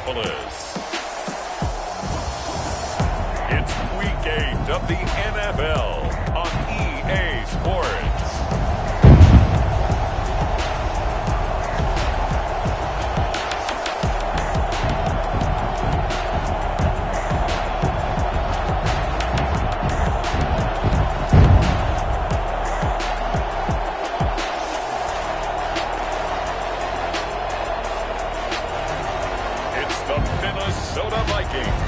Minneapolis. It's Week 8 of the NFL on EA Sports. Minnesota Vikings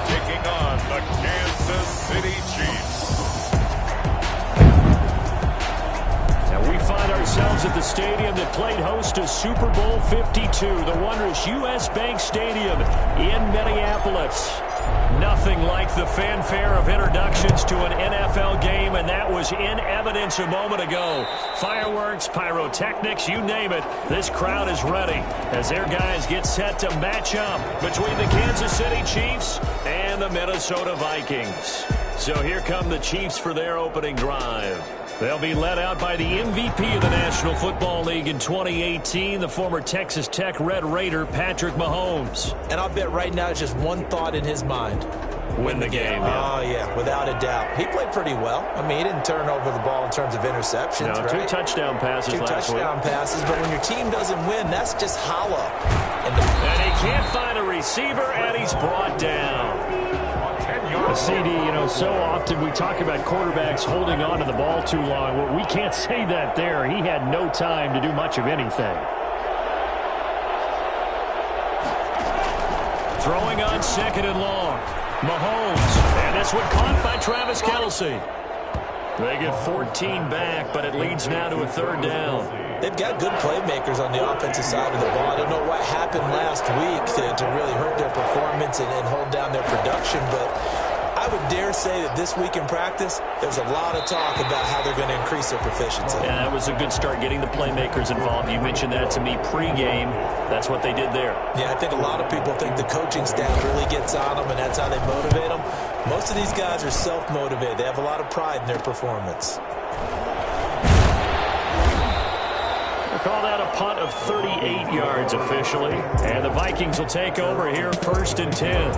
taking on the Kansas City Chiefs. And we find ourselves at the stadium that played host to Super Bowl 52, the wondrous U.S. Bank Stadium in Minneapolis. Nothing like the fanfare of introductions to an NFL game, and that was in evidence a moment ago. Fireworks, pyrotechnics, you name it. This crowd is ready as their guys get set to match up between the Kansas City Chiefs and the Minnesota Vikings. So here come the Chiefs for their opening drive. They'll be led out by the MVP of the National Football League in 2018, the former Texas Tech Red Raider, Patrick Mahomes. And I'll bet right now it's just one thought in his mind. Win the game. Yeah. Oh, yeah, without a doubt. He played pretty well. I mean, he didn't turn over the ball in terms of interceptions, no, right? 2 touchdown passes last week. 2 touchdown passes, but when your team doesn't win, that's just hollow. And he can't find a receiver, and he's brought down. CD, so often we talk about quarterbacks holding on to the ball too long. Well, we can't say that there. He had no time to do much of anything. Throwing on 2nd and long. Mahomes. And this one caught by Travis Kelce. They get 14 back, but it leads now to a 3rd down. They've got good playmakers on the offensive side of the ball. I don't know what happened last week to really hurt their performance and hold down their production, but I would dare say that this week in practice, there's a lot of talk about how they're going to increase their proficiency. Yeah, that was a good start getting the playmakers involved. You mentioned that to me pregame. That's what they did there. Yeah, I think a lot of people think the coaching staff really gets on them, and that's how they motivate them. Most of these guys are self-motivated. They have a lot of pride in their performance. Call that a punt of 38 yards officially. And the Vikings will take over here 1st and 10.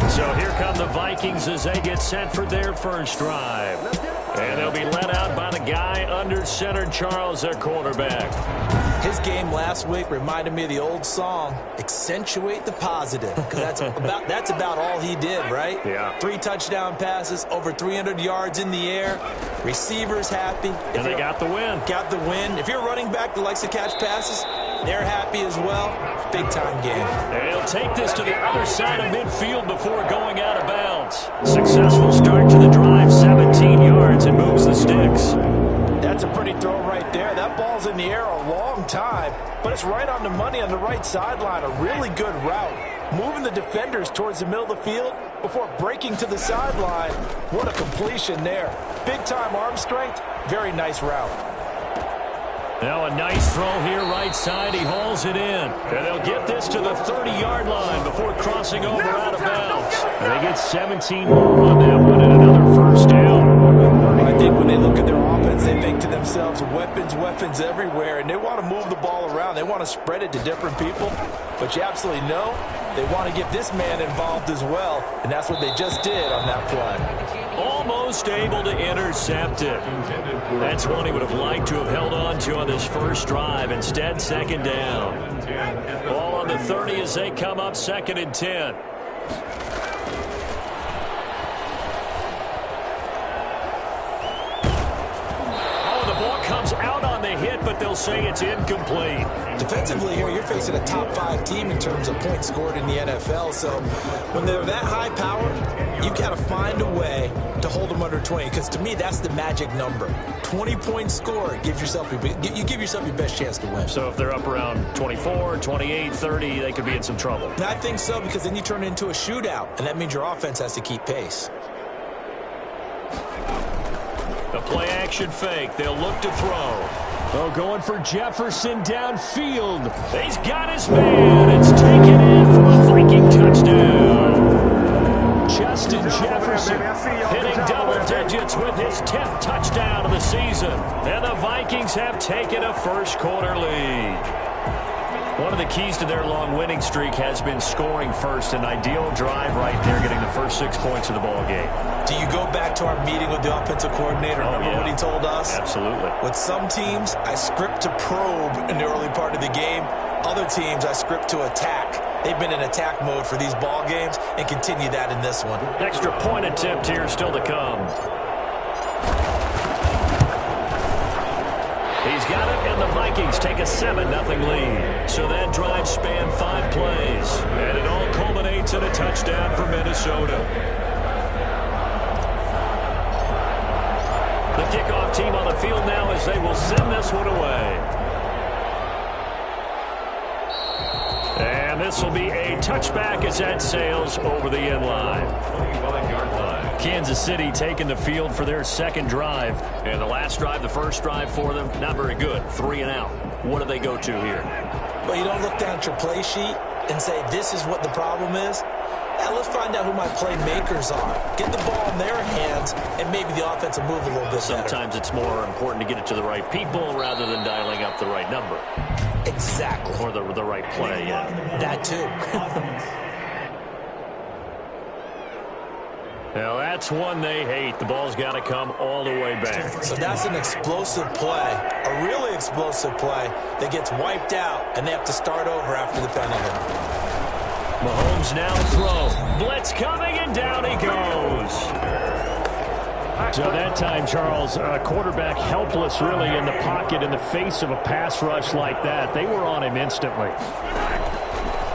So here come the Vikings as they get set for their first drive. And they'll be led out by the guy under center, Charles, their quarterback. His game last week reminded me of the old song, Accentuate the Positive. Because that's about all he did, right? Yeah. 3 touchdown passes, over 300 yards in the air. Receivers happy. And they got the win. Got the win. If you're a running back that likes to catch passes, they're happy as well. Big-time game. And he'll take this to the other side of midfield before going out of bounds. Successful start to the drive, 17 yards, and moves the sticks. That's a pretty throw right there. That ball's in the air a long time, but it's right on the money on the right sideline. A really good route. Moving the defenders towards the middle of the field before breaking to the sideline. What a completion there. Big-time arm strength. Very nice route. Now a nice throw here right side. He hauls it in. And they'll get this to the 30-yard line before crossing over out of bounds. They get 17 more on that one and another first down. I think when they look at their offense, they think to themselves, weapons everywhere, and they want to move the ball around. They want to spread it to different people, but you absolutely know they want to get this man involved as well, and that's what they just did on that play. Almost able to intercept it. That's one he would have liked to have held on to on this first drive. Instead, 2nd down. Ball on the 30 as they come up 2nd and 10. Out on the hit, but they'll say it's incomplete. Defensively here, you're facing a top 5 team in terms of points scored in the NFL. So when they're that high powered, you've got to find a way to hold them under 20. Because to me, that's the magic number. 20 points scored, you give yourself your best chance to win. So if they're up around 24, 28, 30, they could be in some trouble. And I think so, because then you turn it into a shootout, and that means your offense has to keep pace. The play-action fake. They'll look to throw. Oh, going for Jefferson downfield. He's got his man. It's taken in for a Viking touchdown. Justin Jefferson hitting double digits with his 10th touchdown of the season. And the Vikings have taken a first quarter lead. One of the keys to their long winning streak has been scoring first. An ideal drive right there, getting the first 6 points of the ball game. Do you go back to our meeting with the offensive coordinator? Remember what he told us? Absolutely. With some teams, I script to probe in the early part of the game. Other teams, I script to attack. They've been in attack mode for these ball games and continue that in this one. Extra point attempt here still to come. He's got it, and the Vikings take a 7-0 lead. So that drive spanned 5 plays, and it all culminates in a touchdown for Minnesota. The kickoff team on the field now as they will send this one away. And this will be a touchback as that sails over the end line. 25-yard line. Kansas City taking the field for their second drive. And the last drive, the first drive for them, not very good. 3 and out. What do they go to here? Well, you don't look down at your play sheet and say, this is what the problem is. Now let's find out who my playmakers are. Get the ball in their hands, and maybe the offense will move a little bit Sometimes better. it's more important to get it to the right people rather than dialing up the right number. Exactly. Or the right play, yeah. That too. Now, that's one they hate. The ball's got to come all the way back. So that's an explosive play, a really explosive play that gets wiped out, and they have to start over after the penalty. Mahomes now throw. Blitz coming, and down he goes. So that time, Charles, quarterback helpless really in the pocket in the face of a pass rush like that. They were on him instantly.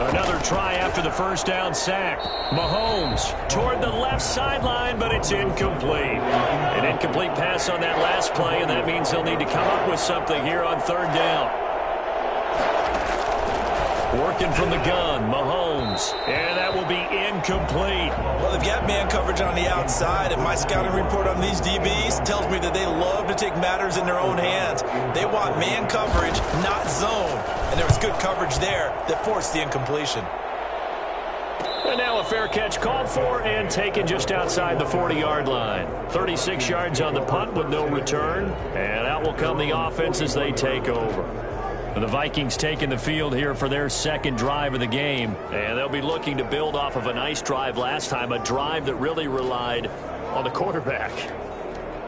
Another try after the first down sack. Mahomes toward the left sideline, but it's incomplete. An incomplete pass on that last play, and that means they'll need to come up with something here on third down. Working from the gun, Mahomes, and that will be incomplete. Well, they've got man coverage on the outside, and my scouting report on these DBs tells me that they love to take matters in their own hands. They want man coverage, not zone, and there was good coverage there that forced the incompletion. And now a fair catch called for and taken just outside the 40-yard line. 36 yards on the punt with no return, and out will come the offense as they take over. The Vikings taking the field here for their second drive of the game, and they'll be looking to build off of a nice drive last time, a drive that really relied on the quarterback.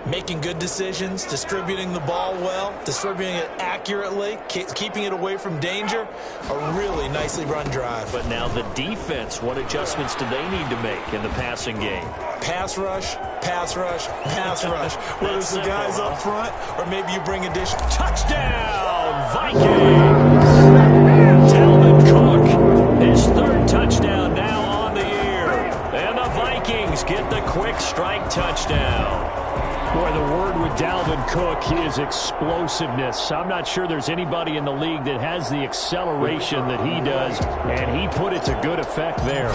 Making good decisions, distributing the ball well, distributing it accurately, keeping it away from danger. A really nicely run drive. But now the defense, what adjustments do they need to make in the passing game? Pass rush, pass rush, pass rush. Whether it's the guys up front or maybe you bring additional. Touchdown, Vikings! Dalvin Cook, his third touchdown now on the year. And the Vikings get the quick strike touchdown. Boy, the word with Dalvin Cook is explosiveness. I'm not sure there's anybody in the league that has the acceleration that he does, and he put it to good effect there.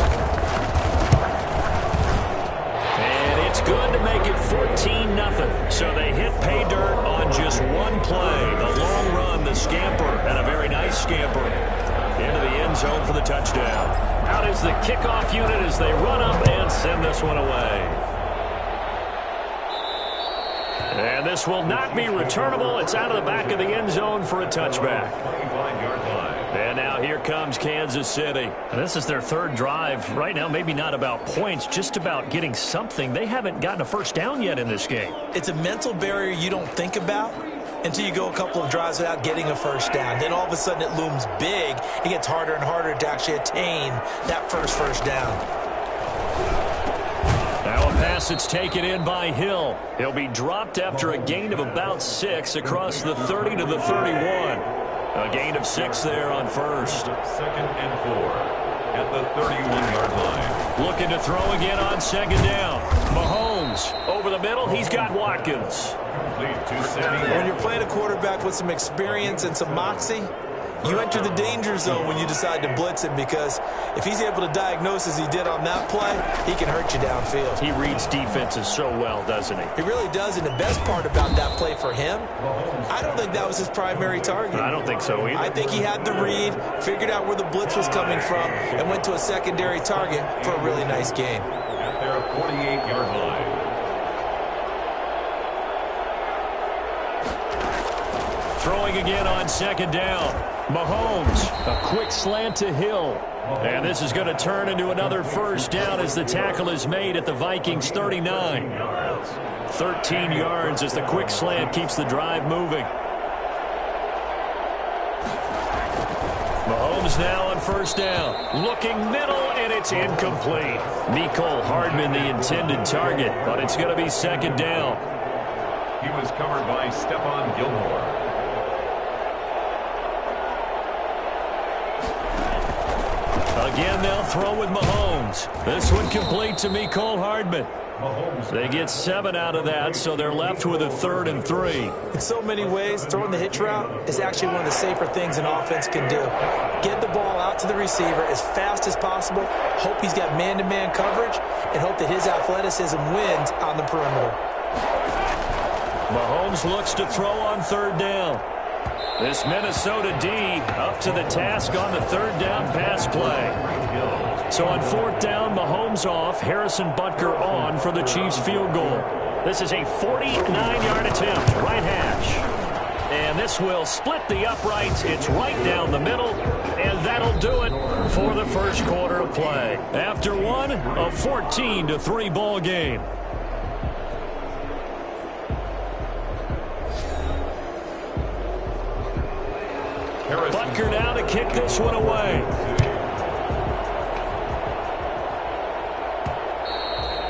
And it's good to make it 14-0. So they hit pay dirt on just one play. The long run, the scamper, and a very nice scamper into the end zone for the touchdown. Out is the kickoff unit as they run up and send this one away. And this will not be returnable. It's out of the back of the end zone for a touchback. 25-yard line. And now here comes Kansas City. And this is their third drive. Right now, maybe not about points, just about getting something. They haven't gotten a first down yet in this game. It's a mental barrier you don't think about until you go a couple of drives without getting a first down. Then all of a sudden it looms big. It gets harder and harder to actually attain that first down. Now a pass that's taken in by Hill. He'll be dropped after a gain of about 6 across the 30 to the 31. A gain of 6 there on first. 2nd and 4 at the 31-yard line. Looking to throw again on second down. Mahomes over the middle. He's got Watkins. Complete to Sammy. When you're playing a quarterback with some experience and some moxie, you enter the danger zone when you decide to blitz him, because if he's able to diagnose as he did on that play, he can hurt you downfield. He reads defenses so well, doesn't he? He really does, and the best part about that play for him, I don't think that was his primary target. I don't think so either. I think he had the read, figured out where the blitz was coming from, and went to a secondary target for a really nice gain. At their 48-yard line. Throwing again on second down. Mahomes, a quick slant to Hill. And this is going to turn into another first down as the tackle is made at the Vikings 39. 13 yards as the quick slant keeps the drive moving. Mahomes now on first down. Looking middle, and it's incomplete. Mecole Hardman the intended target, but it's going to be second down. He was covered by Stephon Gilmore. Again, they'll throw with Mahomes. This one complete to Mecole Hardman. They get 7 out of that, so they're left with a 3rd and 3. In so many ways, throwing the hitch route is actually one of the safer things an offense can do. Get the ball out to the receiver as fast as possible, hope he's got man-to-man coverage, and hope that his athleticism wins on the perimeter. Mahomes looks to throw on 3rd down. This Minnesota D up to the task on the 3rd down pass play. So on 4th down, Mahomes off, Harrison Butker on for the Chiefs field goal. This is a 49-yard attempt, right hash. And this will split the uprights. It's right down the middle, and that'll do it for the first quarter of play. After one, a 14-3 ball game. Butker now to kick this one away.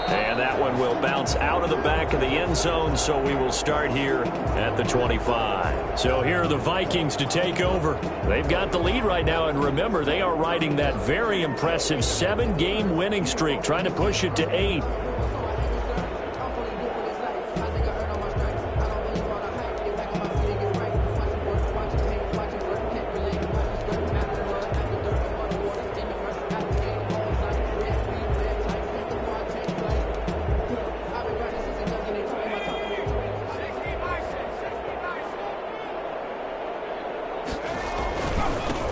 And that one will bounce out of the back of the end zone, so we will start here at the 25. So here are the Vikings to take over. They've got the lead right now, and remember, they are riding that very impressive 7-game winning streak, trying to push it to 8.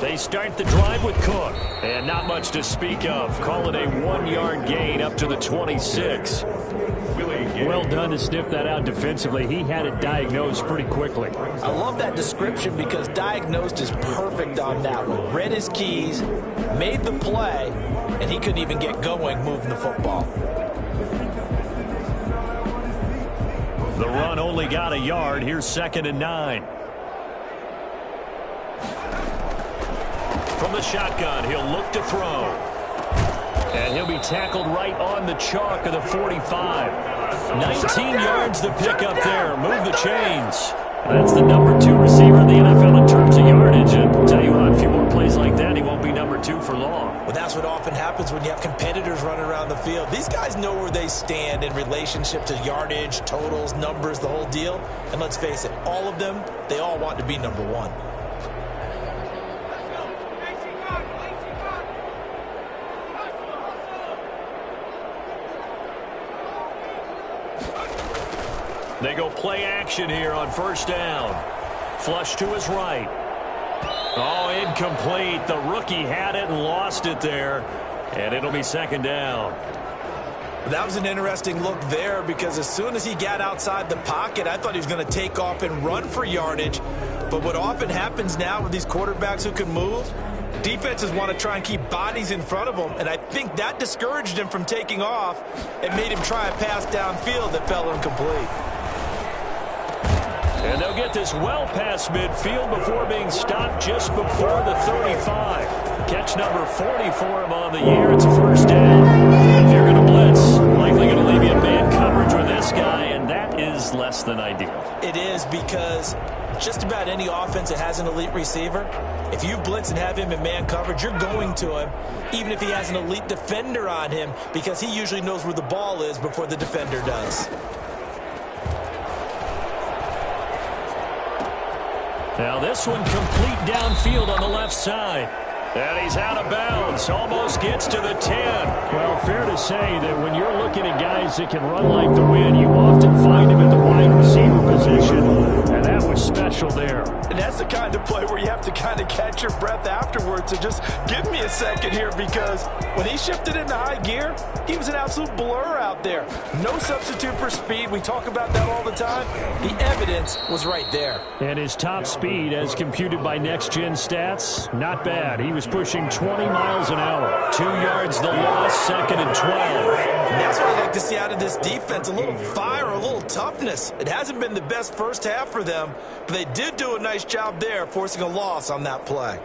They start the drive with Cook, and not much to speak of. Call it a 1-yard gain up to the 26. Well done to sniff that out defensively. He had it diagnosed pretty quickly. I love that description because diagnosed is perfect on that one. Read his keys, made the play, and he couldn't even get going moving the football. The run only got a yard. Here's 2nd and 9. From the shotgun, he'll look to throw. And he'll be tackled right on the chalk of the 45. 19 yards to pick up there. Move the chains. That's the number 2 receiver in the NFL in terms of yardage. And I'll tell you what, a few more plays like that, he won't be number 2 for long. Well, that's what often happens when you have competitors running around the field. These guys know where they stand in relationship to yardage, totals, numbers, the whole deal. And let's face it, all of them, they all want to be number 1. They go play action here on 1st down. Flush to his right. Oh, incomplete. The rookie had it and lost it there. And it'll be 2nd down. That was an interesting look there because as soon as he got outside the pocket, I thought he was going to take off and run for yardage. But what often happens now with these quarterbacks who can move, defenses want to try and keep bodies in front of them, and I think that discouraged him from taking off and made him try a pass downfield that fell incomplete. And they'll get this well past midfield before being stopped just before the 35. Catch number 40 for him on the year. It's a 1st down. If you're going to blitz, likely going to leave you in man coverage with this guy, and that is less than ideal. It is because just about any offense that has an elite receiver, if you blitz and have him in man coverage, you're going to him, even if he has an elite defender on him, because he usually knows where the ball is before the defender does. Now this one complete downfield on the left side. And he's out of bounds. Almost gets to the 10. Well, fair to say that when you're looking at guys that can run like the wind, you often find him at the wide receiver position. And that was special there. And that's the kind of play where you have to kind of catch your breath afterwards. So just give me a second here, because when he shifted into high gear, he was an absolute blur out there. No substitute for speed. We talk about that all the time. The evidence was right there. And his top speed, as computed by Next Gen Stats, not bad. He was pushing 20 miles an hour. 2 yards the loss, 2nd and 12. And that's what I like to see out of this defense, a little fire, a little toughness. It hasn't been the best first half for them, but they did do a nice job there, forcing a loss on that play.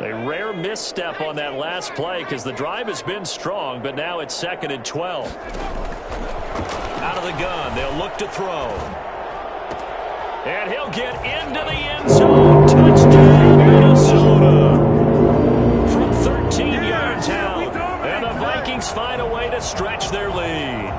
A rare misstep on that last play because the drive has been strong, but now it's 2nd and 12. Out of the gun, they'll look to throw. And he'll get into the end zone. Touchdown, Minnesota. From 13 yards out, and the Vikings find a way to stretch their lead.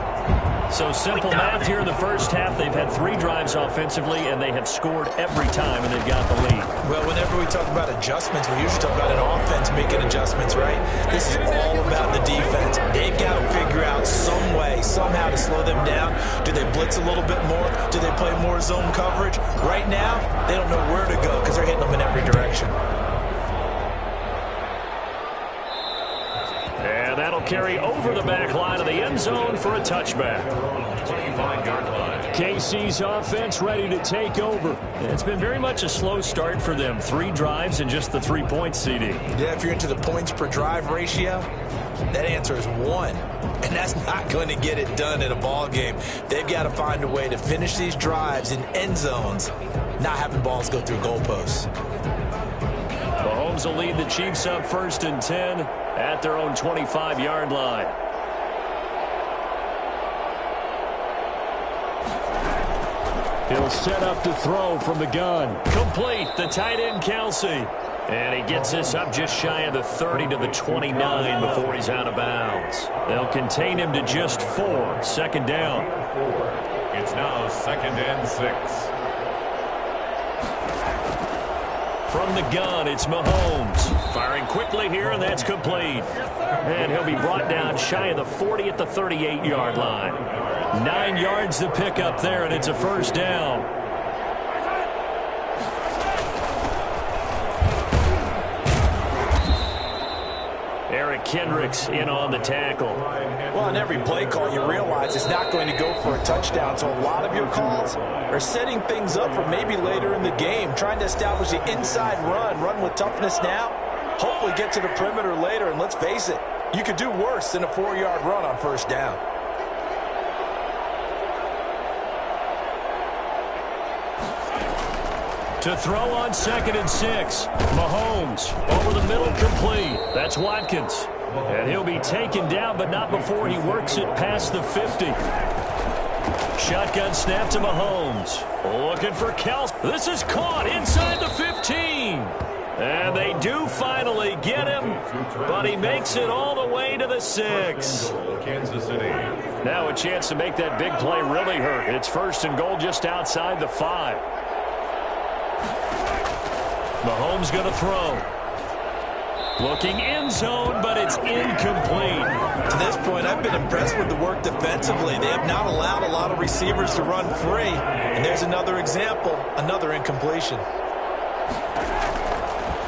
So simple math here in the first half. They've had 3 drives offensively, and they have scored every time, and they've got the lead. Well, whenever we talk about adjustments, we usually talk about an offense making adjustments, right? This is all about the defense. They've got to figure out some way, somehow to slow them down. Do they blitz a little bit more? Do they play more zone coverage? Right now, they don't know where to go because they're hitting them in every direction. And that'll carry over the back line of the end zone for a touchback. 25-yard line. KC's offense ready to take over. It's been very much a slow start for them. 3 drives and just the 3 points, CD. Yeah, if you're into the points per drive ratio, that answer is 1. And that's not going to get it done in a ball game. They've got to find a way to finish these drives in end zones, not having balls go through goalposts. Mahomes will lead the Chiefs up 1st and 10 at their own 25-yard line. He'll set up to throw from the gun. Complete, the tight end Kelsey. And he gets this up just shy of the 30 to the 29 before he's out of bounds. They'll contain him to just 4. 2nd down. It's now 2nd and 6. From the gun, it's Mahomes. Firing quickly here, and that's complete. And he'll be brought down shy of the 40 at the 38-yard line. 9 yards to pick up there, and it's a 1st down. Eric Kendricks in on the tackle. Well, on every play call, you realize it's not going to go for a touchdown. So a lot of your calls are setting things up for maybe later in the game, trying to establish the inside run with toughness now, hopefully get to the perimeter later. And let's face it, you could do worse than a 4-yard run on 1st down. To throw on 2nd and 6. Mahomes over the middle, complete. That's Watkins. And he'll be taken down, but not before he works it past the 50. Shotgun snap to Mahomes. Looking for Kelsey. This is caught inside the 15. And they do finally get him, but he makes it all the way to the 6. Kansas City. Now a chance to make that big play really hurt. It's 1st and goal just outside the 5. Mahomes going to throw. Looking end zone, but it's incomplete. To this point, I've been impressed with the work defensively. They have not allowed a lot of receivers to run free. And there's another example, another incompletion.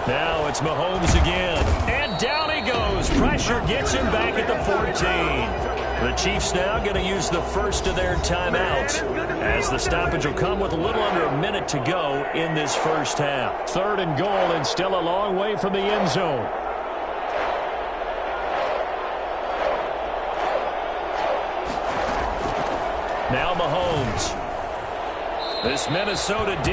Now it's Mahomes again. And down he goes. Pressure gets him back at the 14. The Chiefs now going to use the first of their timeouts, as the stoppage will come with a little under a minute to go in this first half. 3rd and goal, and still a long way from the end zone. Now Mahomes. This Minnesota D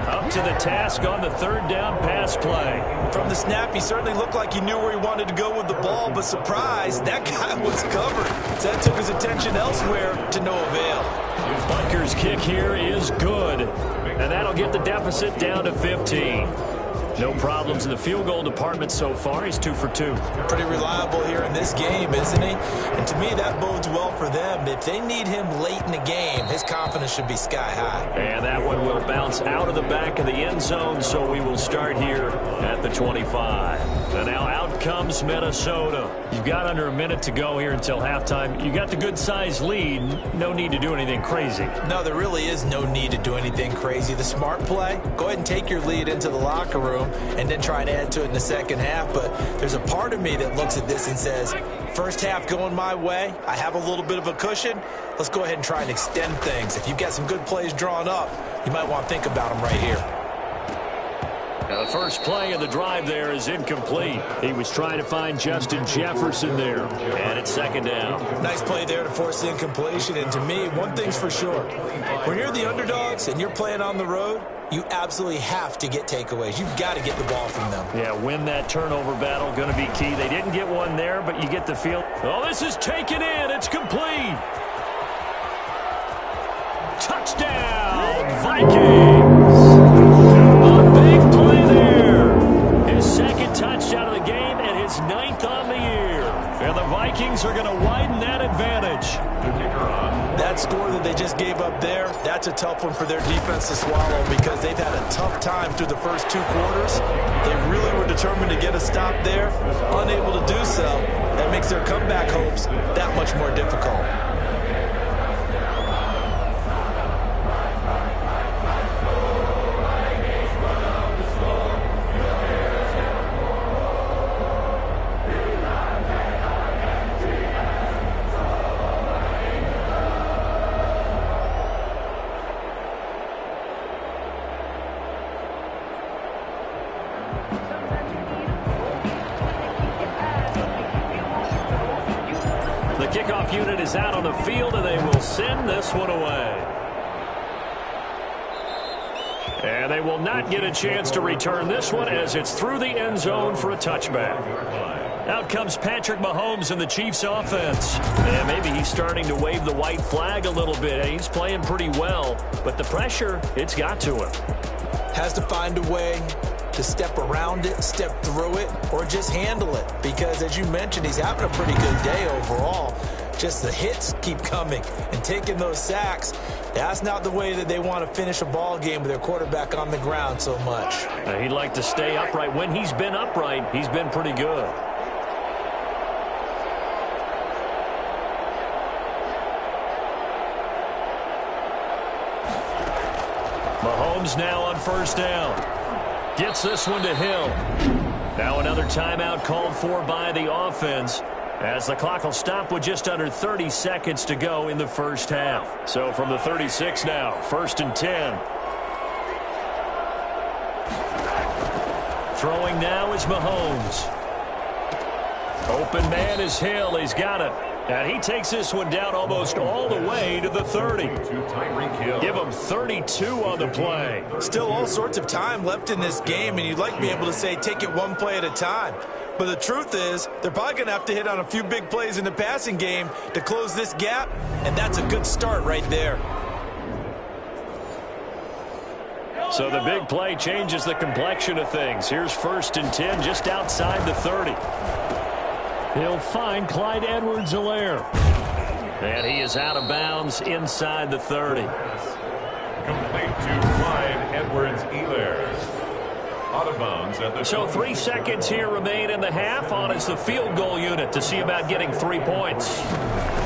up to the task on the 3rd down pass play. From the snap, he certainly looked like he knew where he wanted to go with the ball, but surprise, that guy was covered. So that took his attention elsewhere to no avail. Bunker's kick here is good, and that'll get the deficit down to 15. No problems in the field goal department so far. He's 2 for 2. Pretty reliable here in this game, isn't he? And to me, that bodes well for them. If they need him late in the game, his confidence should be sky high. And that one will bounce out of the back of the end zone, so we will start here at the 25. And now out comes Minnesota. You've got under a minute to go here until halftime. You got the good-sized lead. No need to do anything crazy. No, there really is no need to do anything crazy. The smart play, go ahead and take your lead into the locker room and then try and add to it in the second half. But there's a part of me that looks at this and says, first half going my way, I have a little bit of a cushion. Let's go ahead and try and extend things. If you've got some good plays drawn up, you might want to think about them right here. Now the first play of the drive there is incomplete. He was trying to find Justin Jefferson there. And it's second down. Nice play there to force the incompletion. And to me, one thing's for sure. When you're the underdogs and you're playing on the road, you absolutely have to get takeaways. You've got to get the ball from them. Yeah, win that turnover battle. Going to be key. They didn't get one there, but you get the feel. Oh, this is taken in. It's complete. Touchdown, Vikings. A big play there. His second touchdown of the game and his 9th on the year. And the Vikings are going to widen that advantage. That score that they just gave up there, that's a tough one for their defense to swallow because they've had a tough time through the first 2 quarters. They really were determined to get a stop there, unable to do so. That makes their comeback hopes that much more difficult. The kickoff unit is out on the field, and they will send this one away. And they will not get a chance to return this one as it's through the end zone for a touchback. Out comes Patrick Mahomes in the Chiefs offense. And maybe he's starting to wave the white flag a little bit. He's playing pretty well, but the pressure, it's got to him. Has to find a way to step around it, step through it, or just handle it. Because, as you mentioned, he's having a pretty good day overall. Just the hits keep coming and taking those sacks. That's not the way that they want to finish a ball game with their quarterback on the ground so much. He'd like to stay upright. When he's been upright, he's been pretty good. Mahomes now on first down. Gets this one to Hill. Now another timeout called for by the offense as the clock will stop with just under 30 seconds to go in the first half. So from the 36 now, 1st and 10. Throwing now is Mahomes. Open man is Hill. He's got it. And he takes this one down almost all the way to the 30. Give him 32 on the play. Still all sorts of time left in this game, and you'd like to be able to say take it one play at a time. But the truth is, they're probably going to have to hit on a few big plays in the passing game to close this gap, and that's a good start right there. So the big play changes the complexion of things. Here's 1st and 10 just outside the 30. He'll find Clyde Edwards-Helaire. And he is out of bounds inside the 30. Complete to Clyde Edwards-Helaire. Out of bounds at the So 3 seconds here remain in the half. On is the field goal unit to see about getting 3 points.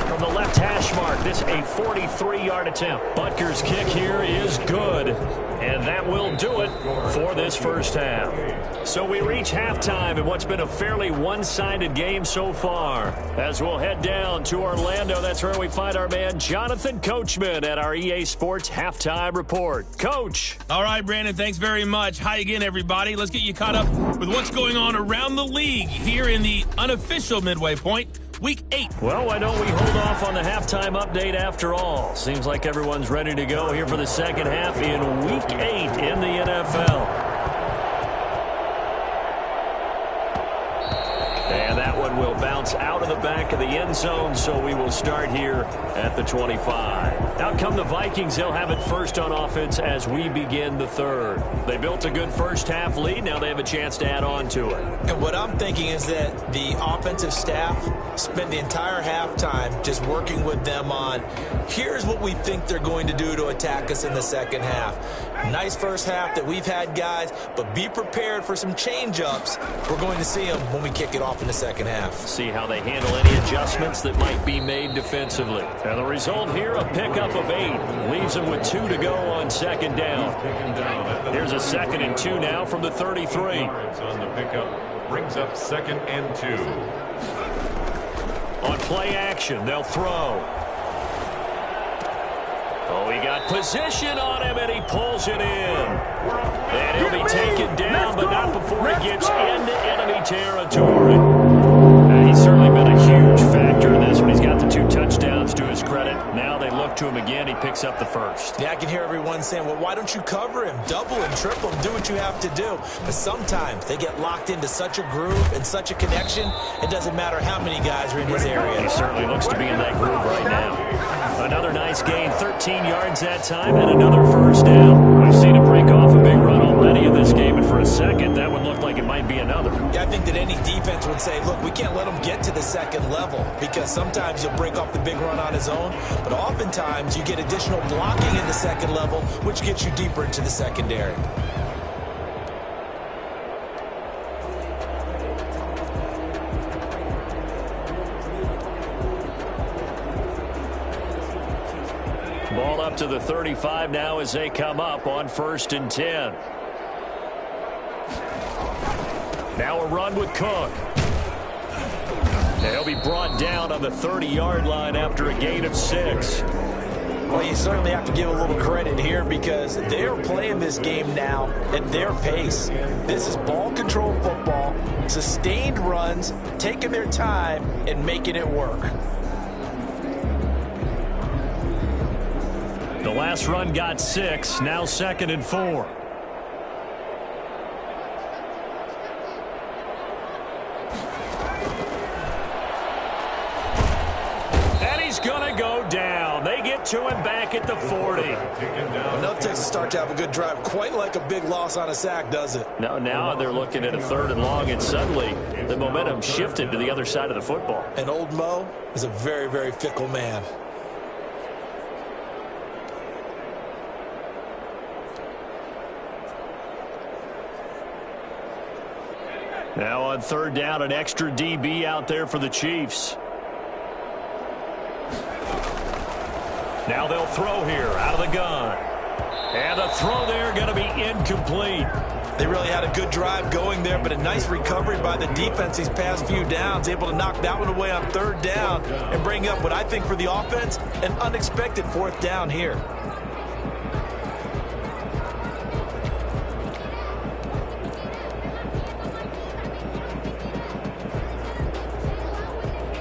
From the left hash mark, this a 43-yard attempt. Butker's kick here is good. And that will do it for this first half. So we reach halftime in what's been a fairly one-sided game so far. As we'll head down to Orlando, that's where we find our man Jonathan Coachman at our EA Sports Halftime Report. Coach. All right, Brandon, thanks very much. Hi again, everybody. Let's get you caught up with what's going on around the league here in the unofficial midway point. Week 8. Well, why don't we hold off on the halftime update after all? Seems like everyone's ready to go here for the second half in Week 8 in the NFL. And that one will bounce out of the back of the end zone, so we will start here at the 25. Out come the Vikings. They'll have it first on offense as we begin the third. They built a good first-half lead. Now they have a chance to add on to it. And what I'm thinking is that the offensive staff spent the entire halftime just working with them on, here's what we think they're going to do to attack us in the second half. Nice first half that we've had, guys, but be prepared for some change-ups. We're going to see them when we kick it off in the second half. See how they handle any adjustments that might be made defensively. And the result here, a pickup of 8. Leaves them with 2 to go on second down. Here's a 2nd and 2 now from the 33. On the pickup, brings up 2nd and 2. On play action, they'll throw. Oh, he got position on him, and he pulls it in. And he'll be taken down, but not before he gets into enemy territory. He's certainly been a huge factor in this one. He's got the 2 touchdowns to his credit. Now they look to him again. He picks up the first. Yeah, I can hear everyone saying, well, why don't you cover him? Double him, triple him, do what you have to do. But sometimes they get locked into such a groove and such a connection, it doesn't matter how many guys are in his area. He certainly looks to be in that groove right now. Another nice gain, 13 yards that time, and another first down. We've seen him break off a big run already in this game, and for a second, that would look like it might be another. Yeah, I think that any defense would say, look, we can't let him get to the second level, because sometimes you'll break off the big run on his own, but oftentimes you get additional blocking in the second level, which gets you deeper into the secondary. Ball up to the 35 now as they come up on 1st and 10. Now a run with Cook. They'll be brought down on the 30-yard line after a gain of 6. Well, you certainly have to give a little credit here because they're playing this game now at their pace. This is ball control football, sustained runs, taking their time, and making it work. The last run got 6, now 2nd and 4. And he's going to go down. They get to him back at the 40. Enough takes a start to have a good drive. Quite like a big loss on a sack, does it? No, now they're looking at a 3rd and long, and suddenly the momentum shifted to the other side of the football. And old Mo is a very, very fickle man. Now on 3rd down, an extra DB out there for the Chiefs. Now they'll throw here out of the gun. And the throw there going to be incomplete. They really had a good drive going there, but a nice recovery by the defense these past few downs, able to knock that one away on 3rd down and bring up what I think for the offense, an unexpected 4th down here.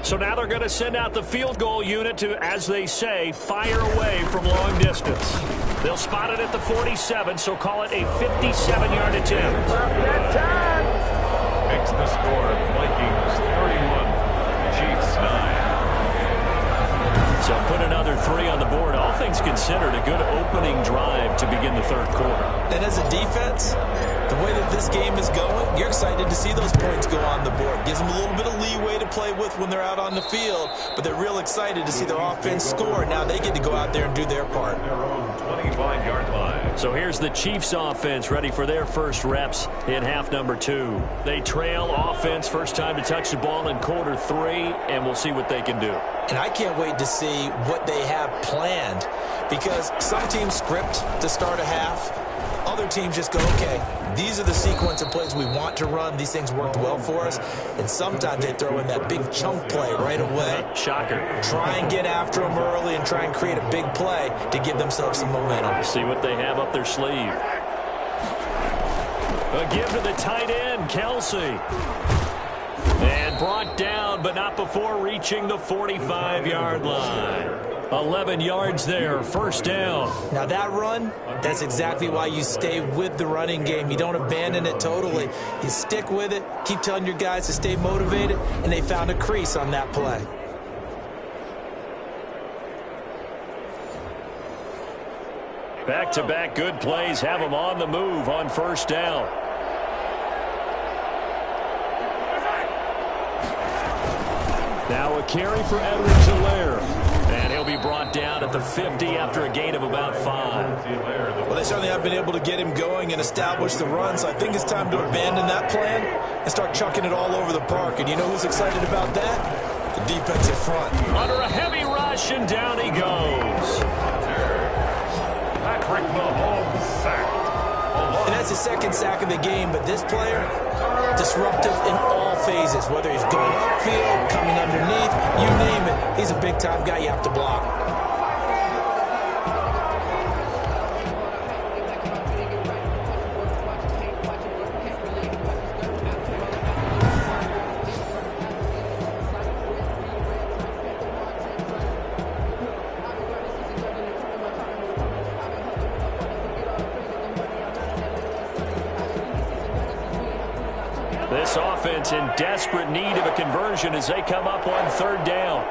So now they're going to send out the field goal unit to, as they say, fire away from long distance. They'll spot it at the 47, so call it a 57-yard attempt. Makes the score Vikings 31, Chiefs 9. So put another 3 on the board. All things considered, a good opening drive to begin the 3rd quarter. And as a defense, the way that this game is going, you're excited to see those points go on the board. Gives them a little bit of leeway to play with when they're out on the field, but they're real excited to see their offense score. Now they get to go out there and do their part. Their own 25-yard line. So here's the Chiefs offense ready for their first reps in half number 2. They trail offense, first time to touch the ball in quarter 3, and we'll see what they can do. And I can't wait to see what they have planned, because some teams script to start a half. Other teams just go, okay, these are the sequence of plays we want to run. These things worked well for us. And sometimes they throw in that big chunk play right away. Shocker. Try and get after them early and try and create a big play to give themselves some momentum. See what they have up their sleeve. A give to the tight end, Kelsey. And brought down, but not before reaching the 45-yard line. 11 yards there, first down. Now that run, that's exactly why you stay with the running game. You don't abandon it totally. You stick with it, keep telling your guys to stay motivated, and they found a crease on that play. Back-to-back good plays have them on the move on first down. Now a carry for Edwards-Helaire. And he'll be brought down at the 50 after a gain of about 5. Well, they certainly have been able to get him going and establish the run, so I think it's time to abandon that plan and start chucking it all over the park. And you know who's excited about that? The defensive front. Under a heavy rush, and down he goes. Patrick Mahomes sacked. And that's his second sack of the game, but this player, disruptive in all phases, whether he's going upfield, coming underneath, you name it. He's a big-time guy you have to block. This offense in desperate need of a conversion as they come up on third down.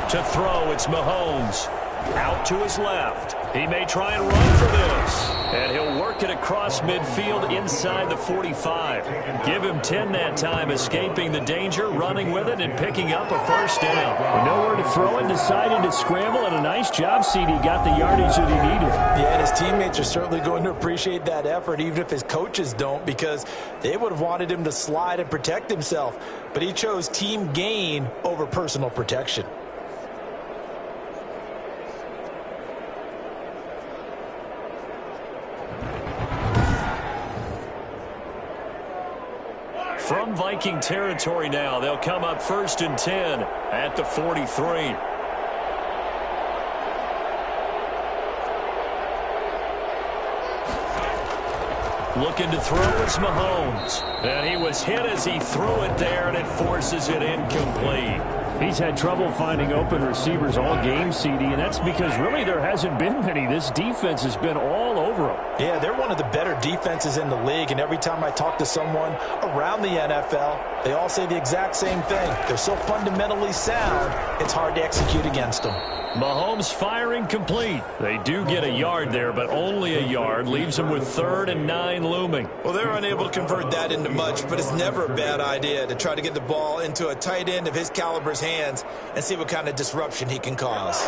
To throw, it's Mahomes. Out to his left. He may try and run for this. And he'll work it across midfield inside the 45. Give him 10 that time, escaping the danger, running with it, and picking up a first down. With nowhere to throw it, decided to scramble, and a nice job, CD. Got the yardage that he needed. Yeah, and his teammates are certainly going to appreciate that effort, even if his coaches don't, because they would have wanted him to slide and protect himself. But he chose team gain over personal protection. From Viking territory now, they'll come up 1st and 10 at the 43. Looking to throw is Mahomes. And he was hit as he threw it there, and it forces it incomplete. He's had trouble finding open receivers all game, CD, and that's because really there hasn't been many. This defense has been all over him. Yeah, they're one of the better defenses in the league, and every time I talk to someone around the NFL, they all say the exact same thing. They're so fundamentally sound, it's hard to execute against them. Mahomes firing complete. They do get a yard there, but only a yard. Leaves them with 3rd and 9 looming. Well, they're unable to convert that into much, but it's never a bad idea to try to get the ball into a tight end of his caliber's hands and see what kind of disruption he can cause.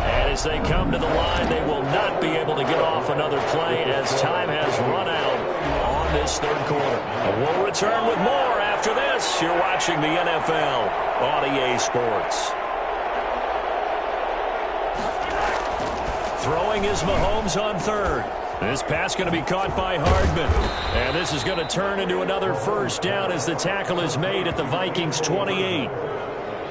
And as they come to the line, they will not be able to get off another play as time has run out on this 3rd quarter. We'll return with more after this. You're watching the NFL on EA Sports. Throwing is Mahomes on 3rd. This pass going to be caught by Hardman. And this is going to turn into another first down as the tackle is made at the Vikings 28.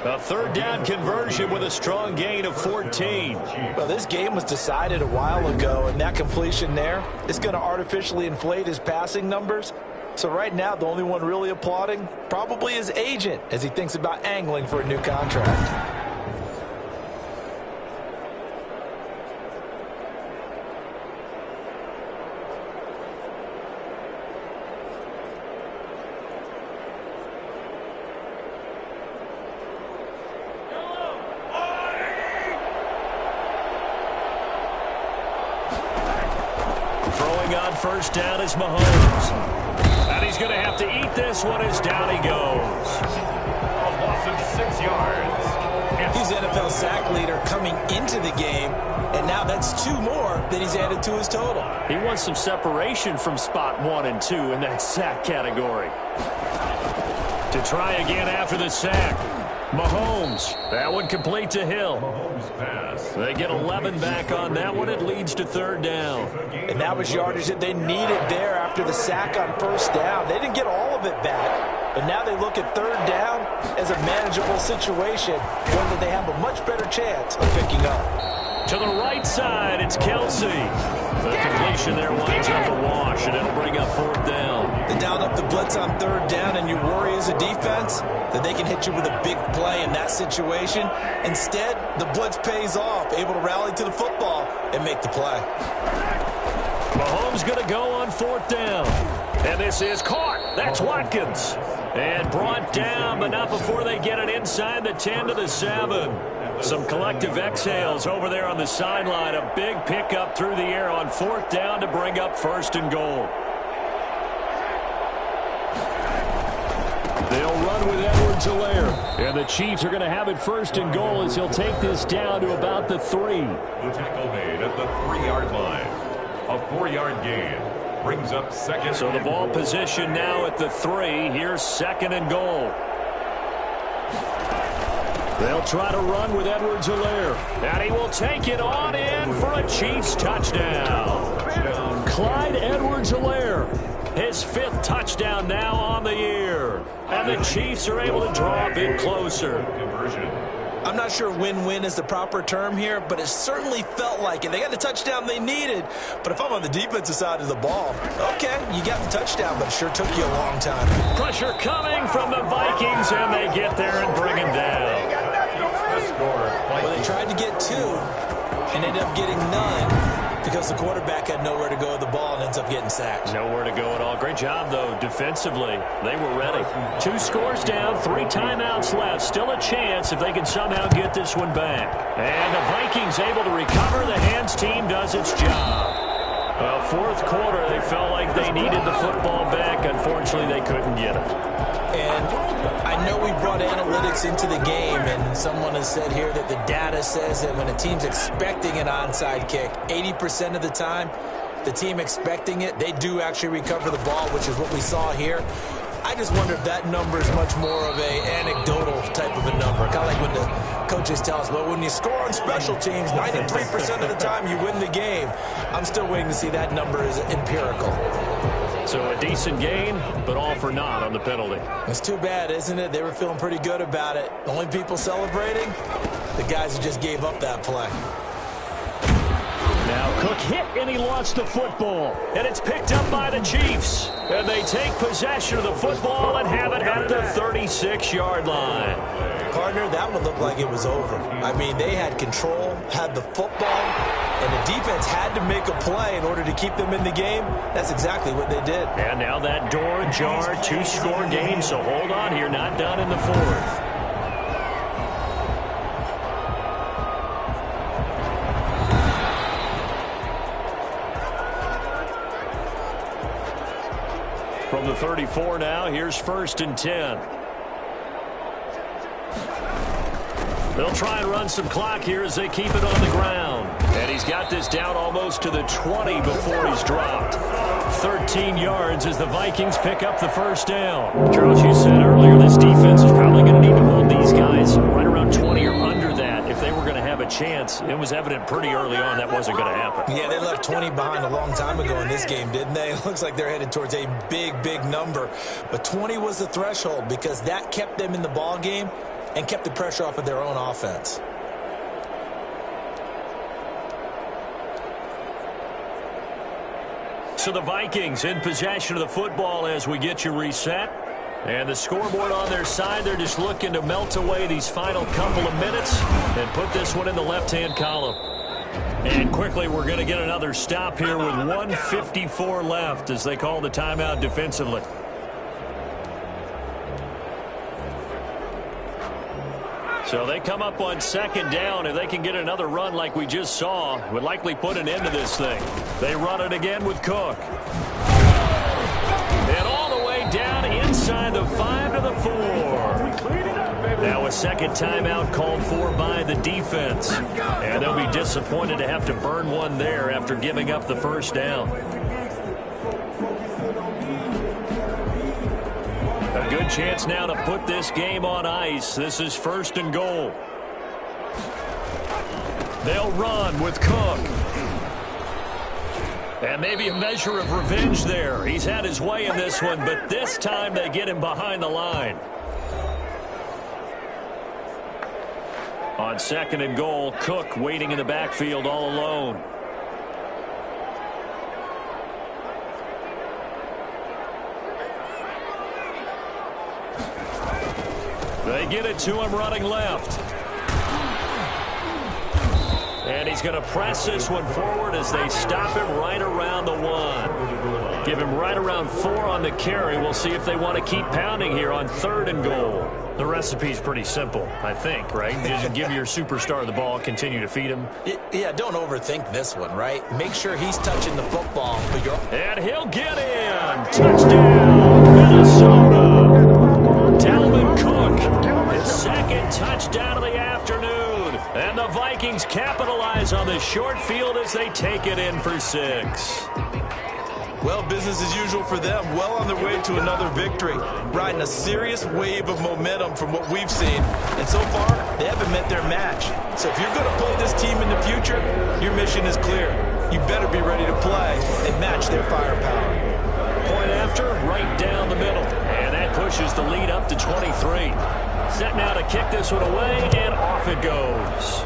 A 3rd down conversion with a strong gain of 14. Well, this game was decided a while ago, and that completion there is going to artificially inflate his passing numbers. So right now, the only one really applauding probably his agent as he thinks about angling for a new contract. First down is Mahomes. And he's going to have to eat this one as down he goes. A loss of 6 yards. He's NFL sack leader coming into the game, and now that's 2 more that he's added to his total. He wants some separation from spot 1 and 2 in that sack category. To try again after the sack. Mahomes. That one complete to Hill. Mahomes pass. They get 11 back on that one. It leads to 3rd down. And that was yardage that they needed there after the sack on 1st down. They didn't get all of it back, but now they look at 3rd down as a manageable situation, one that they have a much better chance of picking up. To the right side, it's Kelsey. The completion there winds up a wash, and it'll bring up 4th down. They dialed up the blitz on 3rd down, and you worry as a defense that they can hit you with a big play in that situation. Instead, the blitz pays off, able to rally to the football and make the play. Mahomes going to go on 4th down. And this is caught. That's Watkins. And brought down, but not before they get it inside the 10 to the 7. Some collective exhales over there on the sideline. A big pickup through the air on 4th down to bring up 1st and goal. They'll run with Edwards-Helaire. And the Chiefs are going to have it 1st and goal as he'll take this down to about the 3. The tackle made at the 3-yard line. A 4-yard gain brings up 2nd. So the ball position now at the 3. Here's 2nd and goal. They'll try to run with Edwards-Helaire. And he will take it on in for a Chiefs touchdown. Clyde Edwards-Helaire. His 5th touchdown now on the year. And the Chiefs are able to draw a bit closer. I'm not sure win-win is the proper term here, but it certainly felt like it. They got the touchdown they needed, but if I'm on the defensive side of the ball, okay, you got the touchdown, but it sure took you a long time. Pressure coming from the Vikings, and they get there and bring him down. Well, they tried to get 2 and ended up getting none because the quarterback had nowhere to go with the ball and ends up getting sacked. Nowhere to go at all. Great job, though, defensively. They were ready. 2 scores down, 3 timeouts left. Still a chance if they can somehow get this one back. And the Vikings able to recover. The hands team does its job. Well, 4th quarter, they felt like they needed the football back. Unfortunately, they couldn't get it. And I know we brought analytics into the game, and someone has said here that the data says that when a team's expecting an onside kick, 80% of the time, the team expecting it, they do actually recover the ball, which is what we saw here. I just wonder if that number is much more of a anecdotal type of a number. Kind of like when the coaches tell us, well, when you score on special teams, 93% of the time you win the game. I'm still waiting to see that number is empirical. So a decent gain, but all for naught on the penalty. It's too bad, isn't it? They were feeling pretty good about it. The only people celebrating, the guys who just gave up that play. Now Cook hit and he lost the football. And it's picked up by the Chiefs. And they take possession of the football and have it at the 36-yard line. Partner, that one looked like it was over. I mean, they had control, had the football, and the defense had to make a play in order to keep them in the game. That's exactly what they did. And now that door ajar, 2-score game, so hold on here, not done in the 4th. From the 34 now, here's 1st and 10. They'll try and run some clock here as they keep it on the ground. And he's got this down almost to the 20 before he's dropped. 13 yards as the Vikings pick up the 1st down. Charles, you said earlier this defense is probably going to need to hold these guys right around 20 or under that if they were going to have a chance. It was evident pretty early on that wasn't going to happen. Yeah, they left 20 behind a long time ago in this game, didn't they? It looks like they're headed towards a big, big number. But 20 was the threshold because that kept them in the ball game and kept the pressure off of their own offense. So the Vikings in possession of the football as we get you reset. And the scoreboard on their side, they're just looking to melt away these final couple of minutes and put this one in the left-hand column. And quickly, we're going to get another stop here with 1:54 left as they call the timeout defensively. So they come up on 2nd down. If they can get another run like we just saw, would likely put an end to this thing. They run it again with Cook. And all the way down inside the 5 to the 4. Now a second timeout called for by the defense. And they'll be disappointed to have to burn one there after giving up the 1st down. A good chance now to put this game on ice. This is 1st and goal. They'll run with Cook. And maybe a measure of revenge there. He's had his way in this one, but this time they get him behind the line. On 2nd and goal, Cook waiting in the backfield all alone. They get it to him running left. And he's going to press this one forward as they stop him right around the 1. Give him right around 4 on the carry. We'll see if they want to keep pounding here on 3rd and goal. The recipe's pretty simple, I think, right? Just give your superstar the ball, continue to feed him. Yeah, don't overthink this one, right? Make sure he's touching the football. And he'll get in. Touchdown, Minnesota. Dalvin Cook, his 2nd touchdown of the afternoon. And the Vikings capitalize on the short field as they take it in for 6. Well, business as usual for them. Well on their way to another victory. Riding a serious wave of momentum from what we've seen. And so far, they haven't met their match. So if you're going to play this team in the future, your mission is clear. You better be ready to play and match their firepower. Point after, right down the middle. And that pushes the lead up to 23. Set now to kick this one away, and off it goes.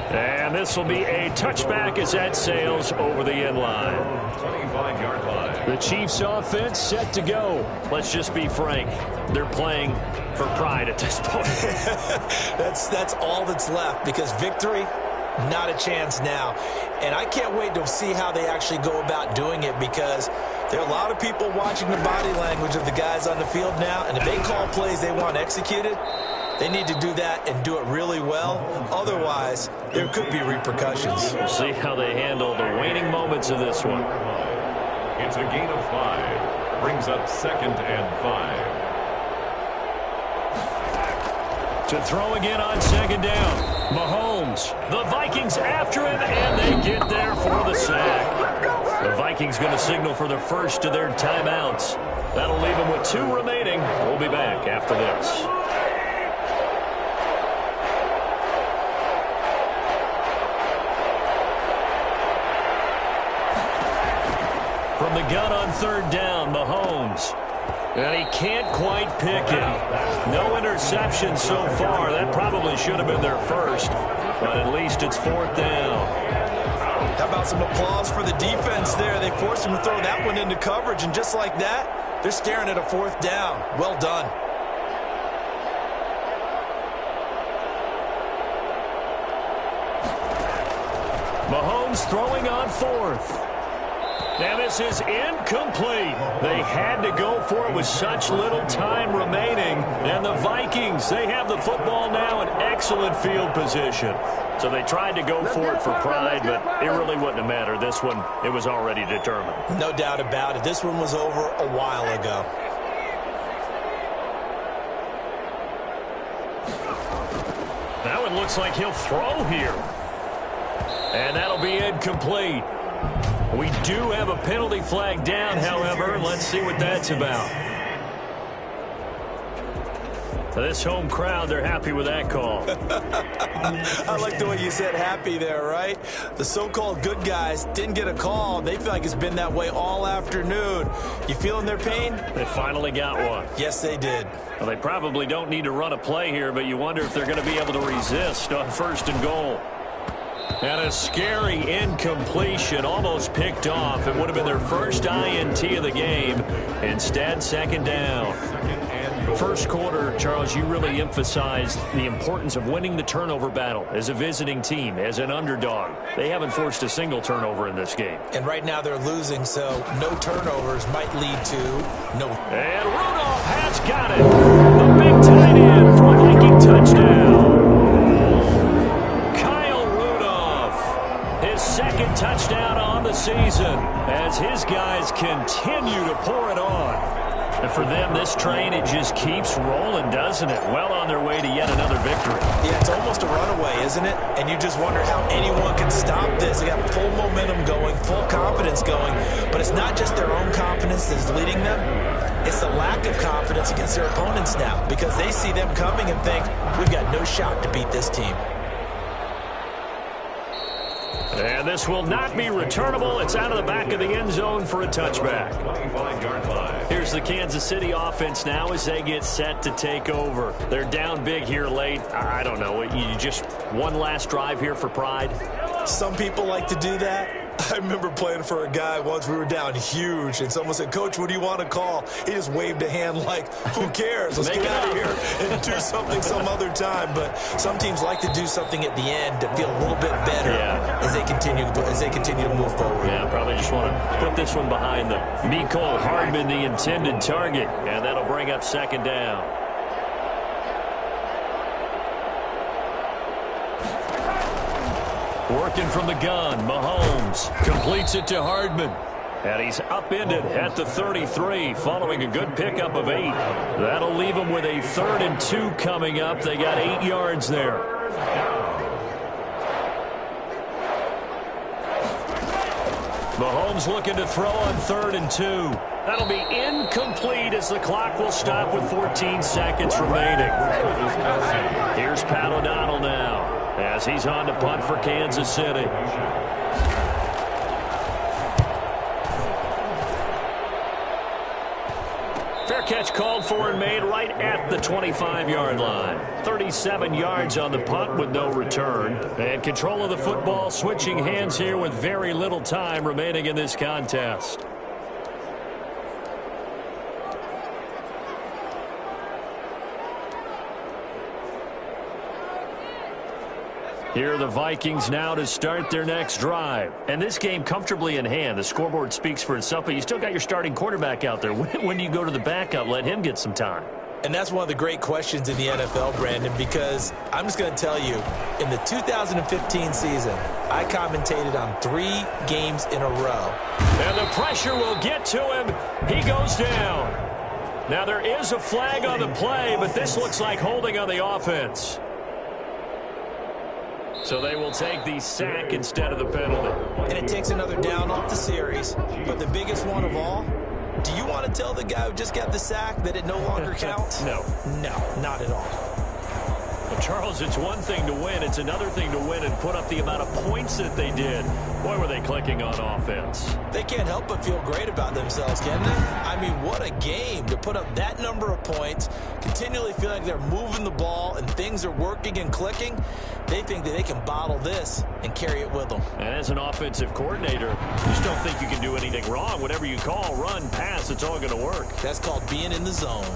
And this will be a touchback as that sails over the end line. 25-yard line. The Chiefs offense set to go. Let's just be frank. They're playing for pride at this point. That's all that's left, because victory, not a chance now. And I can't wait to see how they actually go about doing it, because there are a lot of people watching the body language of the guys on the field now, and if they call plays they want executed, they need to do that and do it really well. Otherwise, there could be repercussions. We'll see how they handle the waning moments of this one. It's a gain of 5. Brings up 2nd and 5. To throw again on 2nd down. Mahomes. The Vikings after him, and they get there for the sack. The Vikings going to signal for the first of their timeouts. That'll leave them with 2 remaining. We'll be back after this. From the gun on 3rd down, Mahomes. And he can't quite pick it. No interception so far. That probably should have been their first. But at least it's 4th down. How about some applause for the defense there? They forced him to throw that one into coverage, and just like that, they're staring at a 4th down. Well done. Mahomes throwing on 4th. Now this is incomplete. They had to go for it with such little time remaining. And the Vikings, they have the football now in excellent field position. So they tried to go for it for pride, but it really wouldn't have mattered. This one, it was already determined. No doubt about it. This one was over a while ago. Now it looks like he'll throw here. And that'll be incomplete. We do have a penalty flag down, however. Let's see what that's about. This home crowd, they're happy with that call. I like the way you said happy there, right? The so-called good guys didn't get a call. They feel like it's been that way all afternoon. You feeling their pain? They finally got one. Yes, they did. Well, they probably don't need to run a play here, but you wonder if they're going to be able to resist on 1st and goal. And a scary incompletion, almost picked off. It would have been their first INT of the game. Instead, 2nd down. First quarter, Charles, you really emphasized the importance of winning the turnover battle as a visiting team, as an underdog. They haven't forced a single turnover in this game. And right now they're losing, so no turnovers might lead to no. And Rudolph has got it. The big tight end for a Viking touchdown. His 2nd touchdown on the season as his guys continue to pour it on. And for them, this train, it just keeps rolling, doesn't it? Well on their way to yet another victory. Yeah, it's almost a runaway, isn't it? And you just wonder how anyone can stop this. They got full momentum going, full confidence going. But it's not just their own confidence that's leading them. It's the lack of confidence against their opponents now, because they see them coming and think, we've got no shot to beat this team. And this will not be returnable. It's out of the back of the end zone for a touchback. 25-yard line. Here's the Kansas City offense now as they get set to take over. They're down big here late. I don't know. You just one last drive here for pride? Some people like to do that. I remember playing for a guy once. We were down huge, and someone said, "Coach, what do you want to call?" He just waved a hand like, who cares? Let's get out of here and do something some other time. But some teams like to do something at the end to feel a little bit better as they continue to move forward. Yeah, probably just want to put this one behind them. Mecole Hardman, the intended target, and that'll bring up second down. Working from the gun, Mahomes completes it to Hardman. And he's upended at the 33 following a good pickup of 8. That'll leave him with a 3rd and 2 coming up. They got 8 yards there. Mahomes looking to throw on 3rd and 2. That'll be incomplete as the clock will stop with 14 seconds remaining. Here's Pat O'Donnell now as he's on to punt for Kansas City. Fair catch called for and made right at the 25-yard line. 37 yards on the punt with no return. And control of the football switching hands here with very little time remaining in this contest. Here are the Vikings now to start their next drive. And this game comfortably in hand. The scoreboard speaks for itself, but you still got your starting quarterback out there. When do you go to the backup? Let him get some time. And that's one of the great questions in the NFL, Brandon, because I'm just going to tell you, in the 2015 season, I commentated on 3 games in a row. And the pressure will get to him. He goes down. Now there is a flag on the play, but this looks like holding on the offense. So they will take the sack instead of the penalty. And it takes another down off the series. But the biggest one of all, do you want to tell the guy who just got the sack that it no longer counts? No. No, not at all. Well, Charles, it's one thing to win. It's another thing to win and put up the amount of points that they did. Boy, were they clicking on offense. They can't help but feel great about themselves, can they? I mean, what a game to put up that number of points, continually feel like they're moving the ball and things are working and clicking. They think that they can bottle this and carry it with them. And as an offensive coordinator, you just don't think you can do anything wrong. Whatever you call, run, pass, it's all going to work. That's called being in the zone.